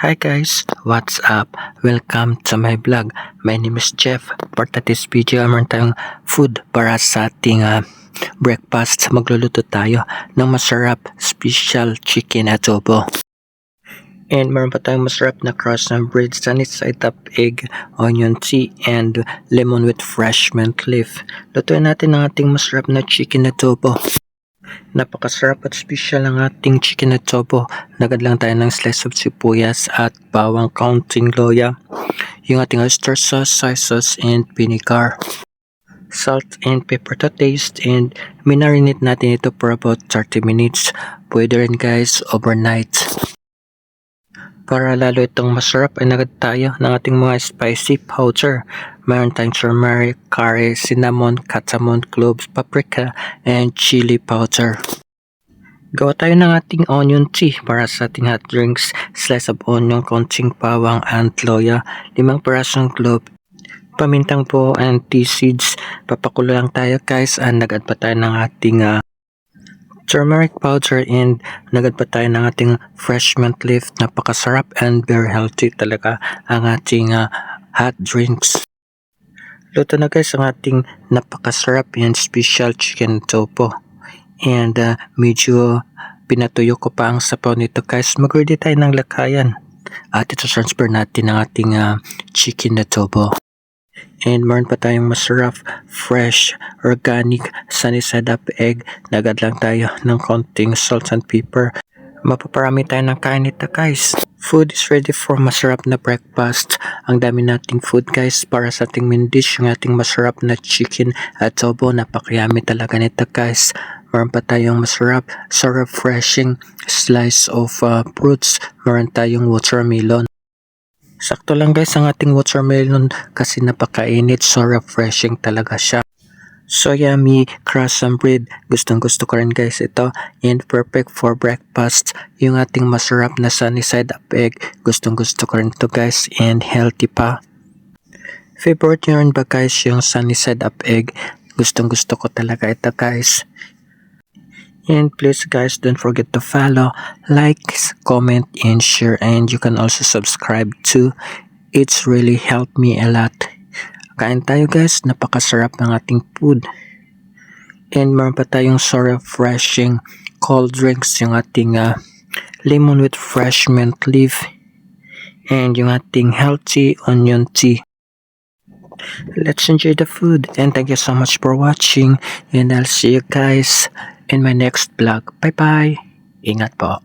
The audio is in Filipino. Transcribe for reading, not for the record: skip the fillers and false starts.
Hi guys, what's up? Welcome to my vlog. My name is Jeff. For today's video, meron tayong food para sa ating breakfast. Magluluto tayo ng masarap special chicken adobo. And meron pa tayong masarap na cross ng bread, sunny side up egg, onion tea, and lemon with fresh mint leaf. Lutuin natin ang ating masarap na chicken adobo. Napakasarap at special ang ating chicken adobo. Nagad lang tayo ng slice of sibuyas at bawang, kaunting loya, yung ating oyster sauce, soy sauce, and vinegar, salt and pepper to taste, and minarinate natin ito for about 30 minutes. Pwede rin guys overnight. Para lalo itong masarap ay nagad tayo ng ating mga spicy powder. Mayroon tayong turmeric, curry, cinnamon, cardamom, cloves, paprika, and chili powder. Gawa tayo ng ating onion tea para sa ating hot drinks. Slice of onion, konting bawang, and loya, 5 pirasong clove, pamintang buo, and tea seeds. Papakulo lang tayo guys, and nagad pa tayo ng ating turmeric powder, and nagad pa tayo ng ating fresh mint leaf. Napakasarap and very healthy talaga ang ating hot drinks. Luto na guys ang ating napakasarap and special chicken adobo. And medyo pinatuyo ko pa ang sapaw nito guys. Mag-ready tayo ng lakayan. At ito transfer natin ang ating chicken adobo. And meron pa tayong masarap, fresh, organic, sunny side up egg. Nagad lang tayo ng konting salt and pepper. Mapaparami tayo ng kain nito guys. Food is ready for masarap na breakfast. Ang dami nating food guys para sa ating main dish, yung ating masarap na chicken adobo. Napakayami talaga nito guys. Meron pa tayong masarap, so refreshing slice of fruits. Meron tayong watermelon. Sakto lang guys ang ating watermelon kasi napakainit, so refreshing talaga siya. So yummy, croissant bread. Gustong gusto ko rin guys ito. And perfect for breakfast. Yung ating masarap na sunny side up egg. Gustong gusto ko rin ito guys. And healthy pa. Favorite nyo rin ba guys yung sunny side up egg? Gustong gusto ko talaga ito guys. And please guys, don't forget to follow, like, comment, and share. And you can also subscribe too. It's really helped me a lot. Kain tayo guys, napakasarap ng ating food. And meron pa tayong so refreshing cold drinks, yung ating lemon with fresh mint leaf, and yung ating healthy onion tea. Let's enjoy the food, and thank you so much for watching, and I'll see you guys in my next vlog. Bye bye. Ingat po.